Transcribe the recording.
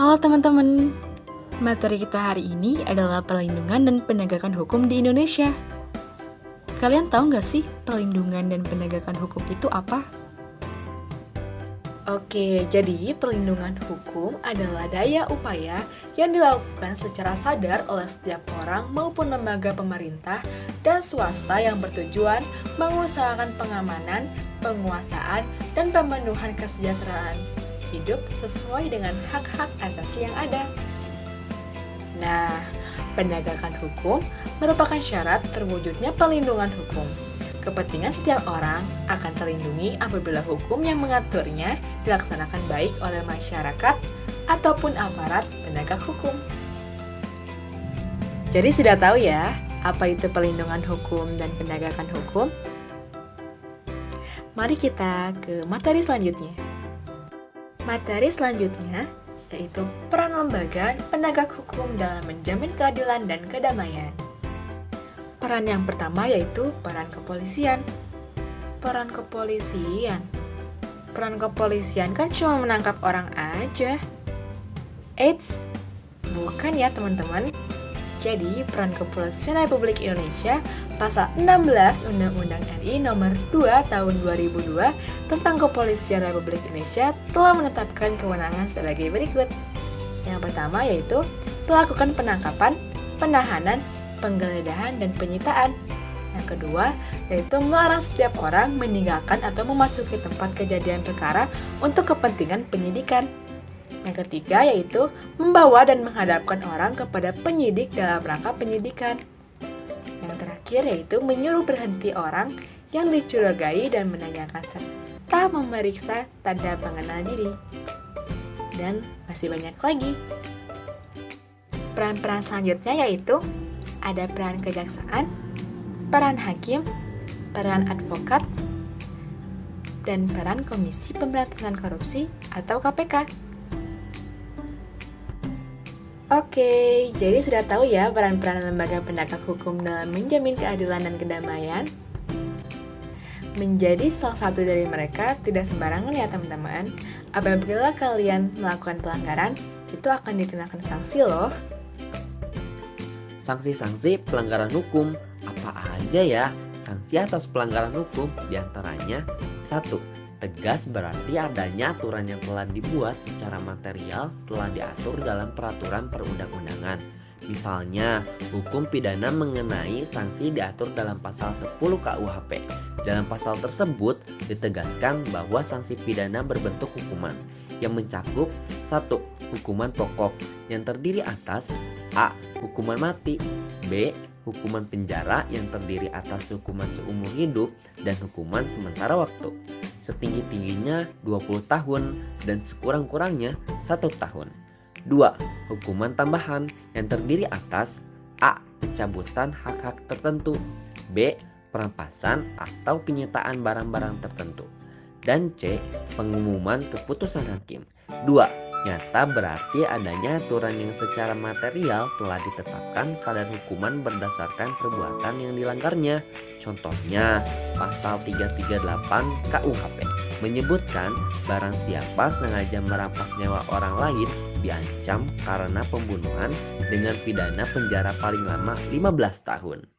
Halo teman-teman, materi kita hari ini adalah perlindungan dan penegakan hukum di Indonesia. Kalian tahu nggak sih perlindungan dan penegakan hukum itu apa? Oke, jadi perlindungan hukum adalah daya upaya yang dilakukan secara sadar oleh setiap orang maupun lembaga pemerintah dan swasta yang bertujuan mengusahakan pengamanan, penguasaan, dan pemenuhan kesejahteraan hidup sesuai dengan hak-hak asasi yang ada. Nah, penegakan hukum merupakan syarat terwujudnya perlindungan hukum. Kepentingan setiap orang akan terlindungi apabila hukum yang mengaturnya dilaksanakan baik oleh masyarakat ataupun aparat penegak hukum. Jadi sudah tahu ya, apa itu perlindungan hukum dan penegakan hukum? Mari kita ke materi selanjutnya. Materi selanjutnya yaitu peran lembaga penegak hukum dalam menjamin keadilan dan kedamaian. Peran yang pertama yaitu peran kepolisian. Peran kepolisian kan cuma menangkap orang aja. Eits, bukan ya teman-teman. Jadi peran kepolisian Republik Indonesia Pasal 16 Undang-Undang RI Nomor 2 Tahun 2002 tentang Kepolisian Republik Indonesia telah menetapkan kewenangan sebagai berikut. Yang pertama yaitu melakukan penangkapan, penahanan, penggeledahan, dan penyitaan. Yang kedua yaitu melarang setiap orang meninggalkan atau memasuki tempat kejadian perkara untuk kepentingan penyidikan. Yang ketiga yaitu membawa dan menghadapkan orang kepada penyidik dalam rangka penyidikan. Yang terakhir yaitu menyuruh berhenti orang yang dicurigai dan menanyakan serta memeriksa tanda pengenal diri. Dan masih banyak lagi. Peran-peran selanjutnya yaitu ada peran kejaksaan, peran hakim, peran advokat, dan peran Komisi Pemberantasan Korupsi atau KPK. Oke, jadi sudah tahu ya peran-peran lembaga penegak hukum dalam menjamin keadilan dan kedamaian. Menjadi salah satu dari mereka tidak sembarangan ya teman-teman. Apabila kalian melakukan pelanggaran, itu akan dikenakan sanksi loh. Sanksi-sanksi pelanggaran hukum apa aja ya? Sanksi atas pelanggaran hukum diantaranya 1. Tegas berarti adanya aturan yang telah dibuat secara material telah diatur dalam peraturan perundang-undangan. Misalnya, hukum pidana mengenai sanksi diatur dalam pasal 10 KUHP. Dalam pasal tersebut ditegaskan bahwa sanksi pidana berbentuk hukuman yang mencakup 1. Hukuman pokok yang terdiri atas A. Hukuman mati, B. Hukuman penjara yang terdiri atas hukuman seumur hidup dan hukuman sementara waktu. Setinggi-tingginya 20 tahun dan sekurang-kurangnya 1 tahun. 2. Hukuman tambahan yang terdiri atas A. Pencabutan hak-hak tertentu, B. Perampasan atau penyitaan barang-barang tertentu, dan C. Pengumuman keputusan hakim. 2. Nyata berarti adanya aturan yang secara material telah ditetapkan kadar hukuman berdasarkan perbuatan yang dilanggarnya. Contohnya, pasal 338 KUHP menyebutkan barang siapa sengaja merampas nyawa orang lain diancam karena pembunuhan dengan pidana penjara paling lama 15 tahun.